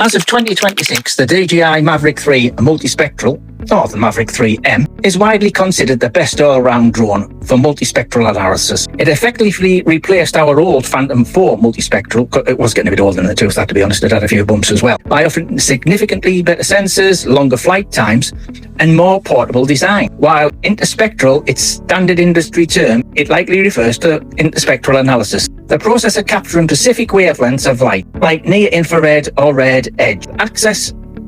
As of 2026, the DJI Mavic 3 Multispectral, or the Mavic 3M, is widely considered the best all-round drone for multispectral analysis. It effectively replaced our old Phantom 4 Multispectral. It was getting a bit older than the truth, to be honest. It had a few bumps as well, by offering significantly better sensors, longer flight times, and more portable design. While interspectral, its standard industry term, it likely refers to interspectral analysis, the process of capturing specific wavelengths of light, like near-infrared or red edge.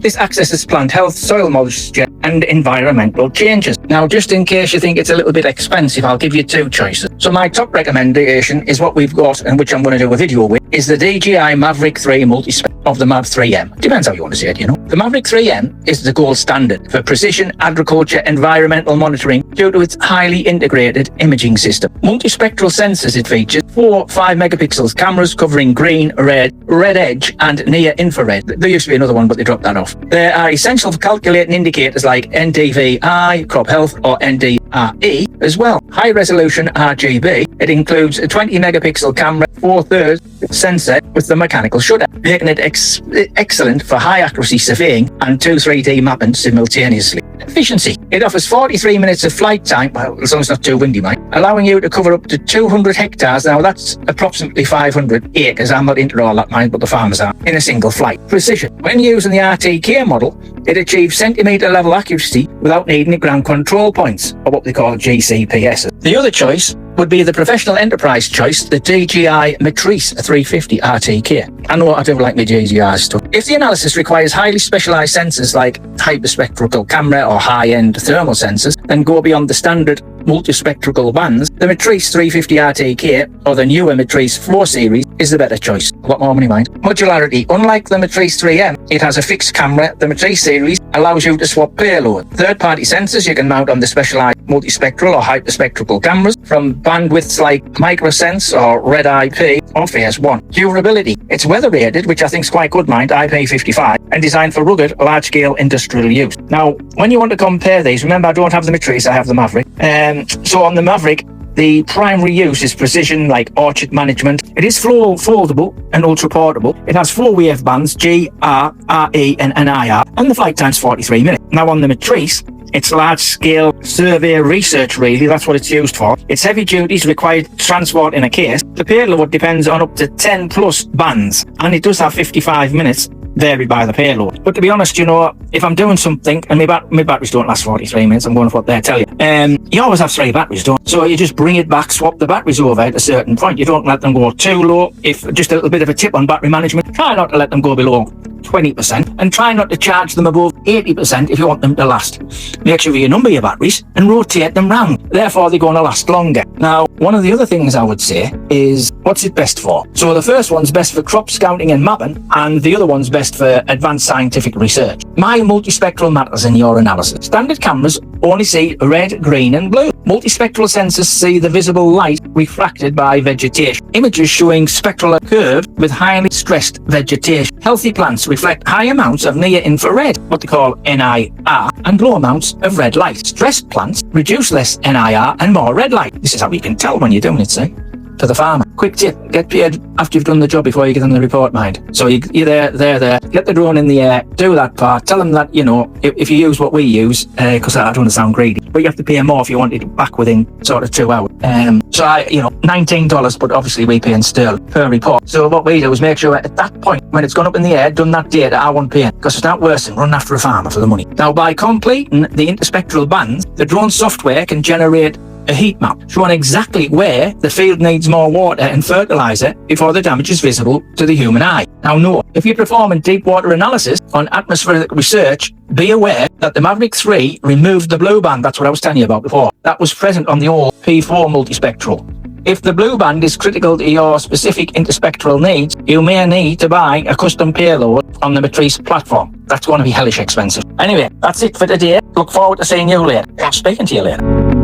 This accesses plant health, soil moisture, and environmental changes. Now, just in case you think it's a little bit expensive, I'll give you two choices. So my top recommendation is what we've got, and which I'm going to do a video with, is the DJI Mavic 3 Multispectral of the Mav 3M. Depends how you want to say it, you know. The Mavic 3M is the gold standard for precision agriculture environmental monitoring due to its highly integrated imaging system. Multispectral sensors it features, 4 5-megapixels cameras covering green, red edge, and near-infrared. There used to be another one, but they dropped that off. They are essential for calculating indicators like NDVI, crop health, or NDRE as well. High-resolution RGB. It includes a 20-megapixel camera, 4/3 sensor with the mechanical shutter, making it excellent for high-accuracy surveying and 2-3D mapping simultaneously. Efficiency. It offers 43 minutes of flight time, well, as long as it's not too windy, mate, allowing you to cover up to 200 hectares. Now, that's approximately 500 acres. I'm not into all that, mind, but the farmers are, in a single flight. Precision. When using the RTK model, it achieves centimetre level accuracy without needing ground control points, or what they call GCPS. The other choice would be the professional enterprise choice, the DJI Mavic 350 RTK. I know I do like my DJI stuff. If the analysis requires highly specialised sensors like hyperspectral camera or high-end thermal sensors, then go beyond the standard multispectral bands, the Mavic 350 RTK or the newer Mavic 4 series is the better choice. A lot more money, mind. Modularity. Unlike the Mavic 3M, it has a fixed camera. The Mavic series allows you to swap payload. Third-party sensors you can mount on the specialised multispectral or hyperspectral cameras from bandwidths like microsense or red IP or phase 1. Durability. It's weather rated, which I think is quite good, mind, IP55, and designed for rugged, large-scale industrial use. Now, when you want to compare these, remember I don't have the Mavic, I have the Mavic. So on the Mavic, the primary use is precision, like orchard management. It is foldable and ultra portable. It has 4 wave bands, G, R, RE, and NIR, and the flight time's 43 minutes. Now on the Mavic, it's large-scale survey research, really. That's what it's used for. Its heavy duties required transport in a case. The payload depends on up to 10 plus bands, and it does have 55 minutes, varied by the payload. But to be honest, you know, if I'm doing something, and my batteries don't last 43 minutes, I'm going with what they tell you. You always have 3 batteries, don't you? So you just bring it back, swap the batteries over at a certain point. You don't let them go too low. If just a little bit of a tip on battery management, try not to let them go below 20%, and try not to charge them above 80% if you want them to last. Make sure you number your batteries and rotate them round. Therefore, they're going to last longer. Now, one of the other things I would say is, what's it best for? So the first one's best for crop scouting and mapping, and the other one's best for advanced scientific research. My multispectral matters in your analysis. Standard cameras only see red, green, and blue. Multispectral sensors see the visible light refracted by vegetation. Images showing spectral curves with highly stressed vegetation. Healthy plants reflect high amounts of near-infrared, what they call NIR, and low amounts of red light. Stressed plants reduce less NIR and more red light. This is how you can tell when you're doing it, see? To the farmer. Quick tip, get paid after you've done the job before you get on the report, mind. So you're there, get the drone in the air, do that part, tell them that, you know, if you use what we use, because I don't want to sound greedy, but you have to pay more if you want it back within sort of 2 hours. So $19, but obviously we pay in sterling per report. So what we do is make sure at that point, when it's gone up in the air, done that data, I won't pay, because it's not worse than running after a farmer for the money. Now, by completing the interspectral bands, the drone software can generate a heat map showing exactly where the field needs more water and fertilizer before the damage is visible to the human eye. Now note, if you're performing deep water analysis on atmospheric research, be aware that the Mavic 3 removed the blue band. That's what I was telling you about before. That was present on the old P4 multispectral. If the blue band is critical to your specific interspectral needs, you may need to buy a custom payload on the Mavic platform. That's going to be hellish expensive. Anyway, that's it for today. Look forward to seeing you later. I'm speaking to you later.